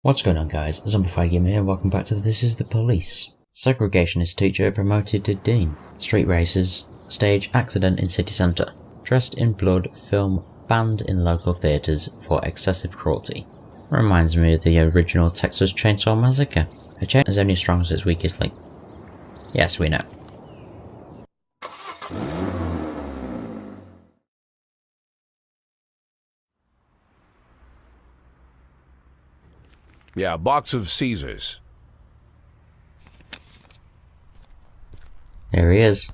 What's going on, guys? ZombifiedGamer here, and welcome back to This is the Police. Segregationist teacher promoted to dean. Street races. Stage accident in city centre. Dressed in blood. Film banned in local theatres for excessive cruelty. Reminds me of the original Texas Chainsaw Massacre. A chain is only as strong as its weakest link. Yes, we know. Yeah, a box of Caesars. There he is.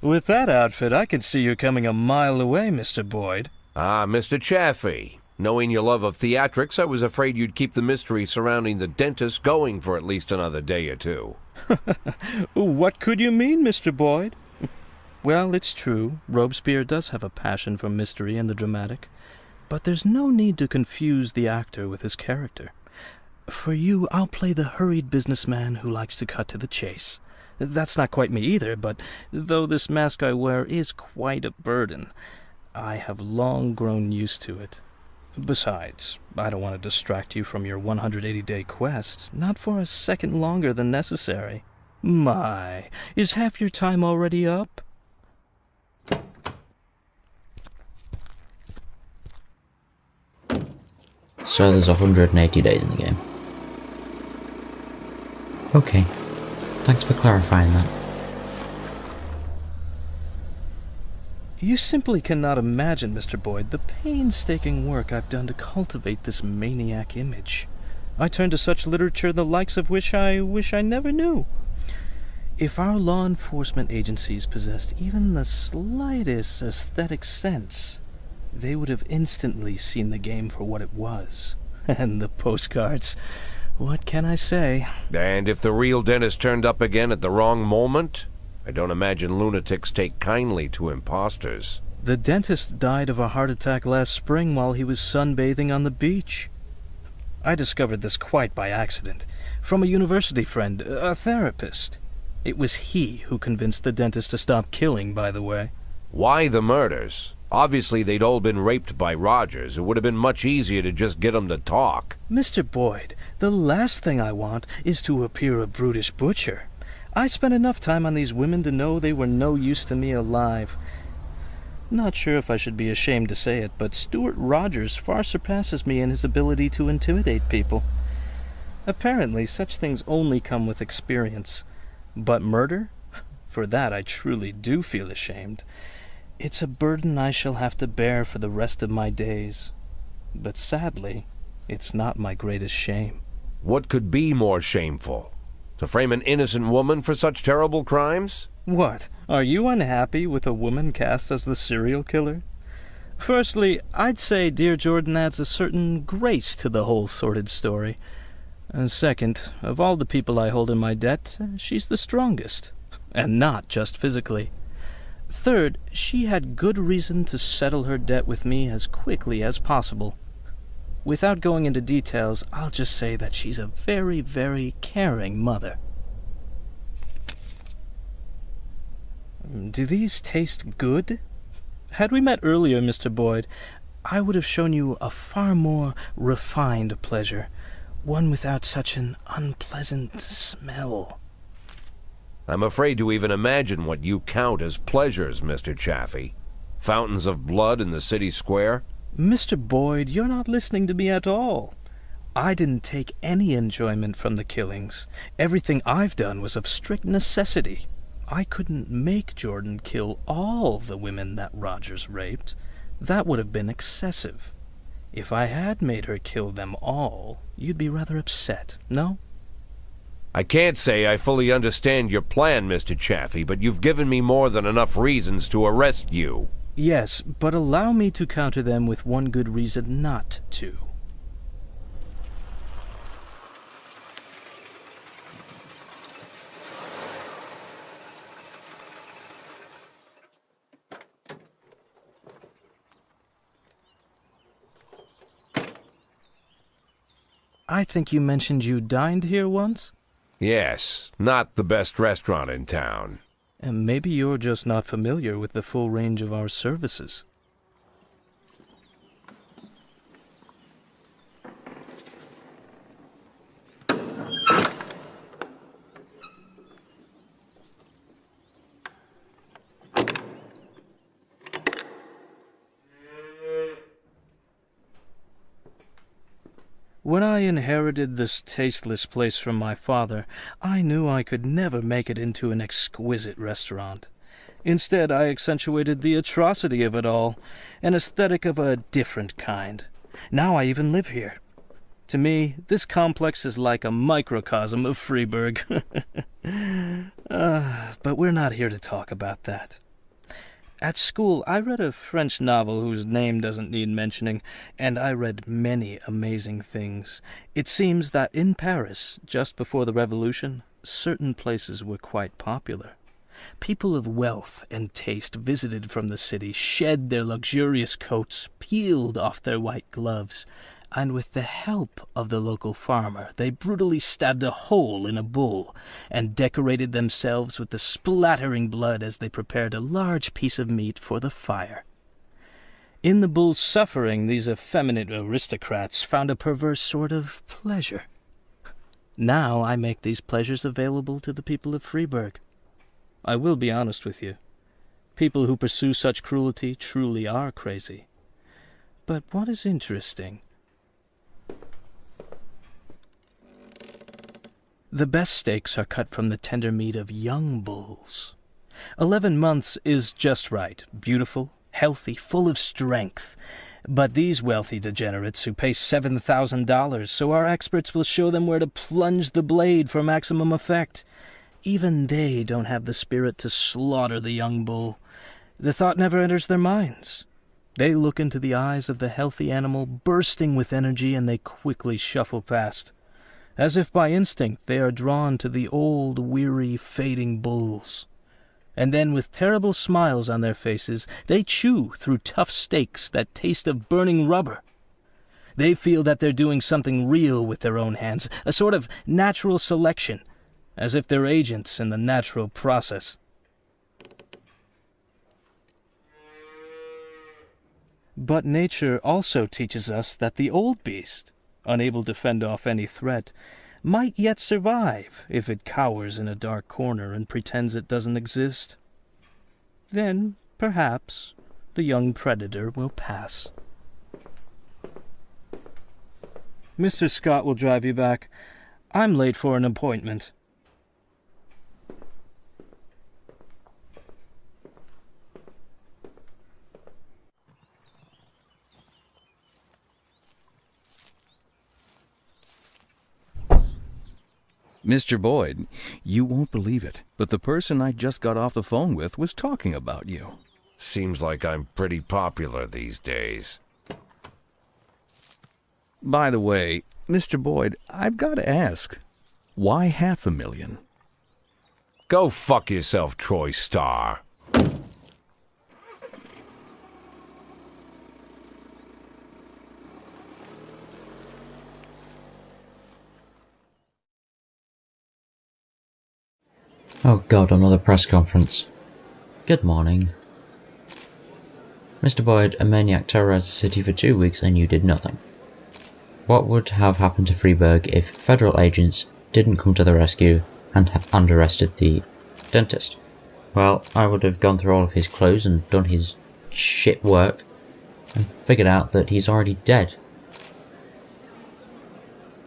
With that outfit, I could see you coming a mile away, Mr. Boyd. Ah, Mr. Chaffee. Knowing your love of theatrics, I was afraid you'd keep the mystery surrounding the dentist going for at least another day or two. What could you mean, Mr. Boyd? Well, it's true. Robespierre does have a passion for mystery and the dramatic. But there's no need to confuse the actor with his character. For you, I'll play the hurried businessman who likes to cut to the chase. That's not quite me either, but though this mask I wear is quite a burden, I have long grown used to it. Besides, I don't want to distract you from your 180-day quest, not for a second longer than necessary. My, is half your time already up? So there's 180 days in the game. Okay. Thanks for clarifying that. You simply cannot imagine, Mr. Boyd, the painstaking work I've done to cultivate this maniac image. I turn to such literature the likes of which I wish I never knew. If our law enforcement agencies possessed even the slightest aesthetic sense, they would have instantly seen the game for what it was. And the postcards. What can I say? And if the real dentist turned up again at the wrong moment? I don't imagine lunatics take kindly to imposters. The dentist died of a heart attack last spring while he was sunbathing on the beach. I discovered this quite by accident, from a university friend, a therapist. It was he who convinced the dentist to stop killing, by the way. Why the murders? Obviously, they'd all been raped by Rogers. It would have been much easier to just get them to talk. Mr. Boyd, the last thing I want is to appear a brutish butcher. I spent enough time on these women to know they were no use to me alive. Not sure if I should be ashamed to say it, but Stuart Rogers far surpasses me in his ability to intimidate people. Apparently, such things only come with experience. But murder? For that I truly do feel ashamed. It's a burden I shall have to bear for the rest of my days. But sadly, it's not my greatest shame. What could be more shameful? To frame an innocent woman for such terrible crimes? What? Are you unhappy with a woman cast as the serial killer? Firstly, I'd say Dear Jordan adds a certain grace to the whole sordid story. And second, of all the people I hold in my debt, she's the strongest. And not just physically. Third, she had good reason to settle her debt with me as quickly as possible. Without going into details, I'll just say that she's a very, very caring mother. Do these taste good? Had we met earlier, Mr. Boyd, I would have shown you a far more refined pleasure, one without such an unpleasant smell. I'm afraid to even imagine what you count as pleasures, Mr. Chaffee. Fountains of blood in the city square? Mr. Boyd, you're not listening to me at all. I didn't take any enjoyment from the killings. Everything I've done was of strict necessity. I couldn't make Jordan kill all the women that Rogers raped. That would have been excessive. If I had made her kill them all, you'd be rather upset, no? I can't say I fully understand your plan, Mr. Chaffee, but you've given me more than enough reasons to arrest you. Yes, but allow me to counter them with one good reason not to. I think you mentioned you dined here once? Yes, not the best restaurant in town. And maybe you're just not familiar with the full range of our services. When I inherited this tasteless place from my father, I knew I could never make it into an exquisite restaurant. Instead, I accentuated the atrocity of it all, an aesthetic of a different kind. Now I even live here. To me, this complex is like a microcosm of Freiburg. But we're not here to talk about that. At school, I read a French novel whose name doesn't need mentioning, and I read many amazing things. It seems that in Paris, just before the Revolution, certain places were quite popular. People of wealth and taste visited from the city, shed their luxurious coats, peeled off their white gloves, and with the help of the local farmer, they brutally stabbed a hole in a bull and decorated themselves with the splattering blood as they prepared a large piece of meat for the fire. In the bull's suffering, these effeminate aristocrats found a perverse sort of pleasure. Now I make these pleasures available to the people of Freiburg. I will be honest with you. People who pursue such cruelty truly are crazy. But what is interesting? The best steaks are cut from the tender meat of young bulls. 11 months is just right, beautiful, healthy, full of strength. But these wealthy degenerates who pay $7,000, so our experts will show them where to plunge the blade for maximum effect. Even they don't have the spirit to slaughter the young bull. The thought never enters their minds. They look into the eyes of the healthy animal, bursting with energy, and they quickly shuffle past. As if by instinct, they are drawn to the old, weary, fading bulls. And then, with terrible smiles on their faces, they chew through tough steaks that taste of burning rubber. They feel that they're doing something real with their own hands, a sort of natural selection, as if they're agents in the natural process. But nature also teaches us that the old beast, unable to fend off any threat, might yet survive if it cowers in a dark corner and pretends it doesn't exist. Then, perhaps, the young predator will pass. Mr. Scott will drive you back. I'm late for an appointment. Mr. Boyd, you won't believe it, but the person I just got off the phone with was talking about you. Seems like I'm pretty popular these days. By the way, Mr. Boyd, I've got to ask, why $500,000? Go fuck yourself, Troy Starr. Oh god, another press conference. Good morning. Mr. Boyd, a maniac terrorized the city for 2 weeks and you did nothing. What would have happened to Freiburg if federal agents didn't come to the rescue and arrested the dentist? Well, I would have gone through all of his clothes and done his shit work and figured out that he's already dead.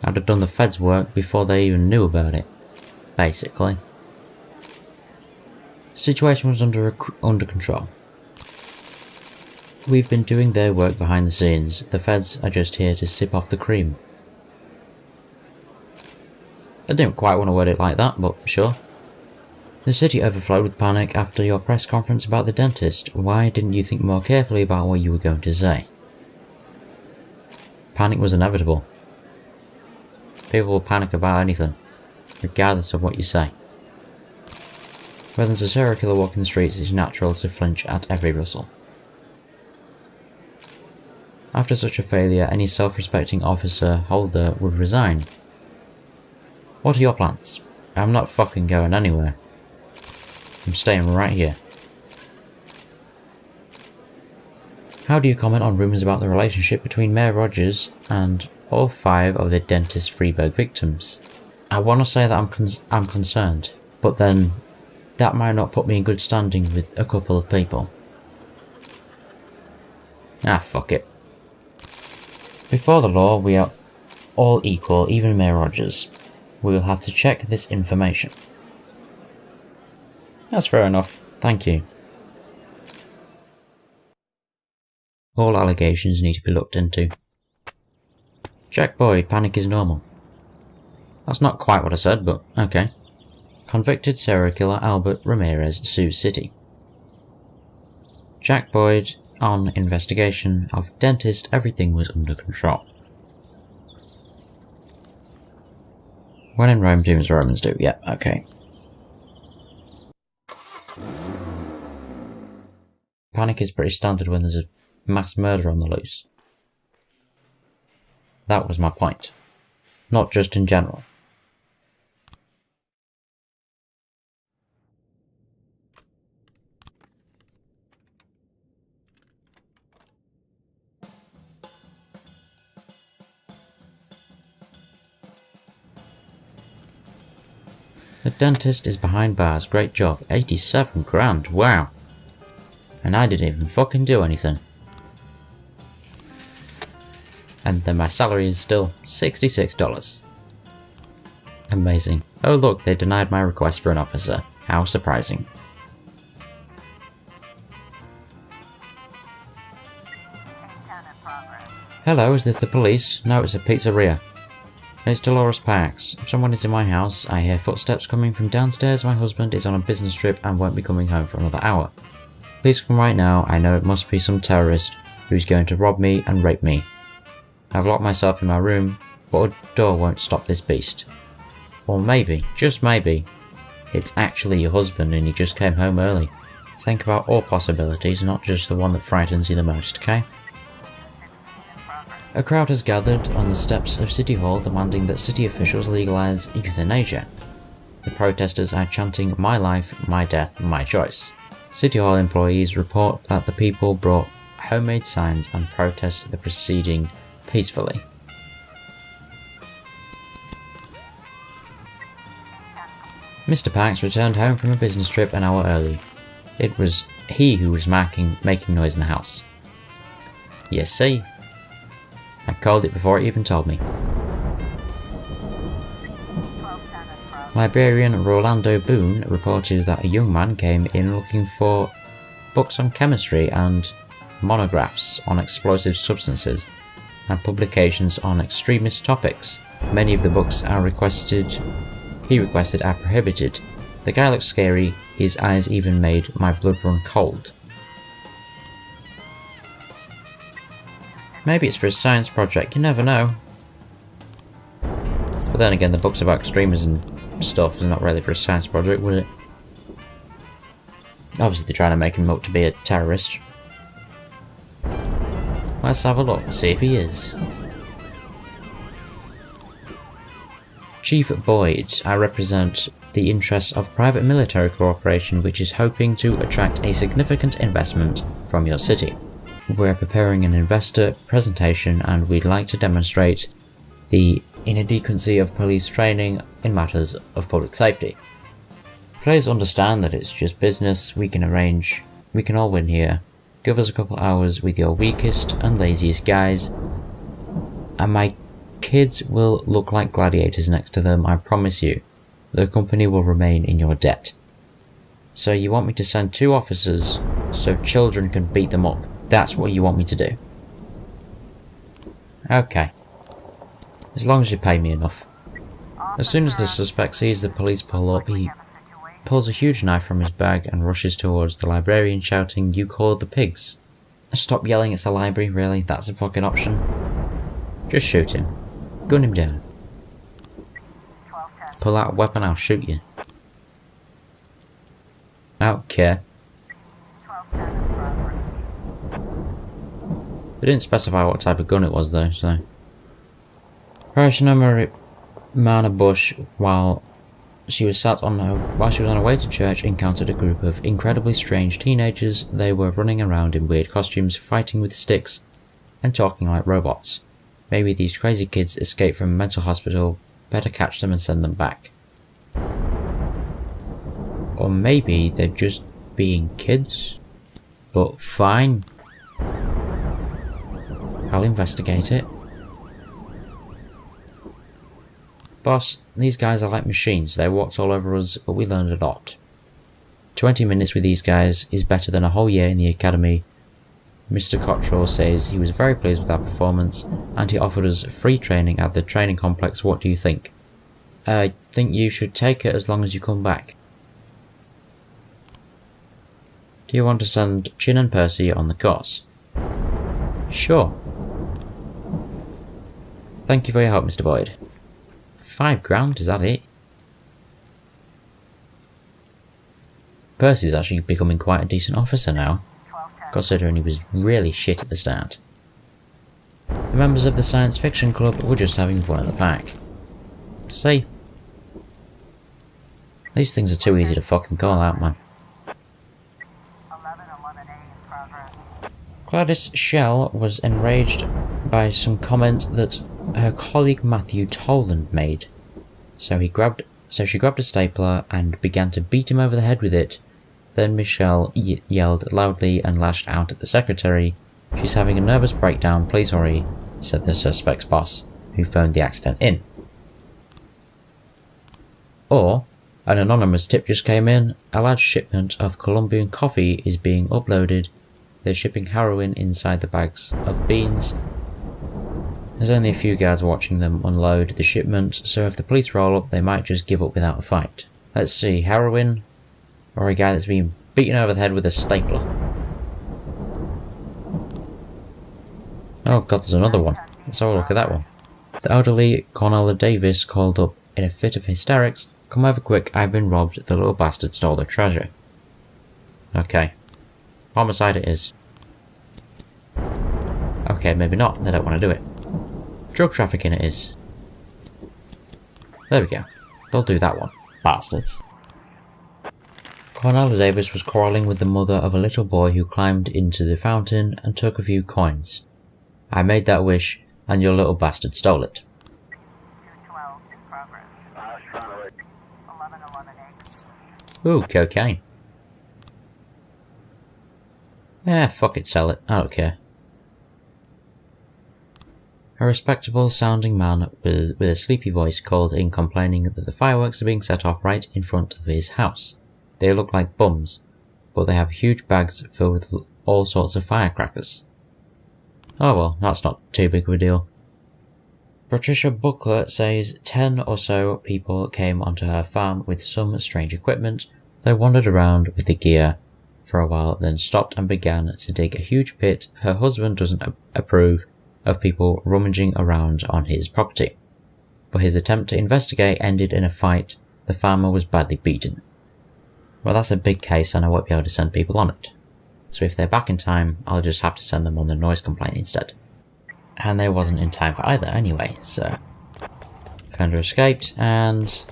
I'd have done the feds' work before they even knew about it, basically. The situation was under control. We've been doing their work behind the scenes. The feds are just here to sip off the cream. I didn't quite want to word it like that, but sure. The city overflowed with panic after your press conference about the dentist. Why didn't you think more carefully about what you were going to say? Panic was inevitable. People will panic about anything, regardless of what you say. When there's a serial killer walking the streets, it's natural to flinch at every rustle. After such a failure, any self-respecting officer holder would resign. What are your plans? I'm not fucking going anywhere. I'm staying right here. How do you comment on rumours about the relationship between Mayor Rogers and all 5 of the dentist Freiburg victims? I want to say that I'm concerned, but then that might not put me in good standing with a couple of people. Ah, fuck it. Before the law, we are all equal, even Mayor Rogers. We will have to check this information. That's fair enough. Thank you. All allegations need to be looked into. Jack Boyd, panic is normal. That's not quite what I said, but okay. Convicted serial killer Albert Ramirez sues city. Jack Boyd on investigation of dentist, everything was under control. When in Rome, do as Romans do. Yeah, okay. Panic is pretty standard when there's a mass murder on the loose. That was my point. Not just in general. The dentist is behind bars, great job. 87 grand, wow. And I didn't even fucking do anything. And then my salary is still $66. Amazing. Oh look, they denied my request for an officer. How surprising. Hello, is this the police? No, it's a pizzeria. It's Dolores Parks. Someone is in my house. I hear footsteps coming from downstairs. My husband is on a business trip and won't be coming home for another hour. Please come right now. I know it must be some terrorist who's going to rob me and rape me. I've locked myself in my room, but a door won't stop this beast. Or maybe, just maybe, it's actually your husband and he just came home early. Think about all possibilities, not just the one that frightens you the most, okay? A crowd has gathered on the steps of City Hall demanding that city officials legalise euthanasia. The protesters are chanting "My life, my death, my choice." City Hall employees report that the people brought homemade signs and protested the proceeding peacefully. Mr. Parks returned home from a business trip an hour early. It was he who was making noise in the house. Yes, see? I called it before it even told me. Librarian Rolando Boone reported that a young man came in looking for books on chemistry and monographs on explosive substances and publications on extremist topics. Many of the books he requested are prohibited. The guy looks scary, his eyes even made my blood run cold. Maybe it's for a science project, you never know. But then again, the books about extremism stuff is not really for a science project, would it? Obviously they're trying to make him out to be a terrorist. Let's have a look, see if he is. Chief Boyd, I represent the interests of private military corporation which is hoping to attract a significant investment from your city. We're preparing an investor presentation and we'd like to demonstrate the inadequacy of police training in matters of public safety. Please understand that it's just business, we can all win here. Give us a couple hours with your weakest and laziest guys, and my kids will look like gladiators next to them, I promise you. The company will remain in your debt. So you want me to send 2 officers so children can beat them up? That's what you want me to do? Okay. As long as you pay me enough. As soon as the suspect sees the police pull up, he pulls a huge knife from his bag and rushes towards the librarian shouting, "You called the pigs." Stop yelling, it's a library, really? That's a fucking option? Just shoot him. Gun him down. Pull out a weapon, I'll shoot you. I don't care. They didn't specify what type of gun it was though, so. Parishioner Mana Bush, while she was on her way to church, encountered a group of incredibly strange teenagers. They were running around in weird costumes, fighting with sticks, and talking like robots. Maybe these crazy kids escaped from a mental hospital. Better catch them and send them back. Or maybe they're just being kids. But fine. I'll investigate it. Boss, these guys are like machines. They walked all over us, but we learned a lot. 20 minutes with these guys is better than a whole year in the academy. Mr. Cottrell says he was very pleased with our performance, and he offered us free training at the training complex. What do you think? I think you should take it as long as you come back. Do you want to send Chin and Percy on the course? Sure. Thank you for your help, Mr. Boyd. £5,000, is that it? Percy's actually becoming quite a decent officer now, considering he was really shit at the start. The members of the science fiction club were just having fun at the park. See? These things are too easy to fucking call out, man. Gladys Shell was enraged by some comment that her colleague Matthew Toland made, so she grabbed a stapler and began to beat him over the head with it. Then Michelle yelled loudly and lashed out at the secretary. She's having a nervous breakdown, please hurry, said the suspect's boss, who phoned the accident in. Or, an anonymous tip just came in. A large shipment of Colombian coffee is being uploaded. They're shipping heroin inside the bags of beans. There's only a few guards watching them unload the shipment, so if the police roll up, they might just give up without a fight. Let's see, heroin, or a guy that's being beaten over the head with a stapler. Oh god, there's another one. Let's have a look at that one. The elderly Cornelia Davis called up in a fit of hysterics. Come over quick, I've been robbed, the little bastard stole the treasure. Okay. Homicide it is. Okay, maybe not, they don't want to do it. Drug trafficking it is. There we go. They'll do that one. Bastards. Cornelia Davis was quarrelling with the mother of a little boy who climbed into the fountain and took a few coins. I made that wish, and your little bastard stole it. Ooh, cocaine. Yeah, fuck it, sell it. I don't care. A respectable sounding man with a sleepy voice called in complaining that the fireworks are being set off right in front of his house. They look like bums, but they have huge bags filled with all sorts of firecrackers. Oh well, that's not too big of a deal. Patricia Buckler says 10 or so people came onto her farm with some strange equipment. They wandered around with the gear for a while, then stopped and began to dig a huge pit. Her husband doesn't approve of people rummaging around on his property, but his attempt to investigate ended in a fight. The farmer was badly beaten. Well, that's a big case and I won't be able to send people on it. So if they're back in time, I'll just have to send them on the noise complaint instead. And they wasn't in time for either anyway, so... Offender escaped, and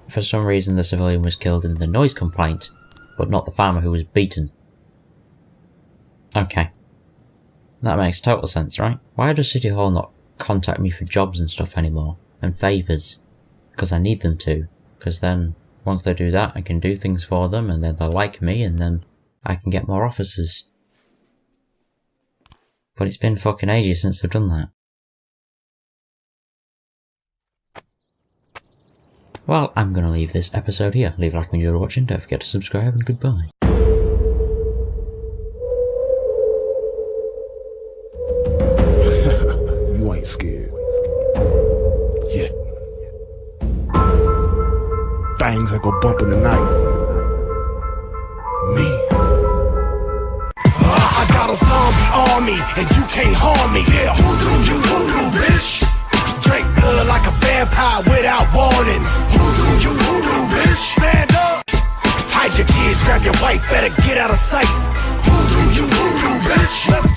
for some reason the civilian was killed in the noise complaint, but not the farmer who was beaten. Okay. That makes total sense, right? Why does City Hall not contact me for jobs and stuff anymore? And favours? Because I need them to. Because then, once they do that, I can do things for them, and then they'll like me, and then I can get more officers. But it's been fucking ages since I've done that. Well, I'm gonna leave this episode here. Leave a like when you're watching, don't forget to subscribe, and goodbye. You ain't scared. Yeah. Things that go bump in the night. Me. I got a zombie army, and you can't harm me. Yeah, hoodoo, bitch. Drink blood like a vampire without warning. Hoodoo, bitch. Stand up. Hide your kids, grab your wife, better get out of sight. Hoodoo, bitch. Let's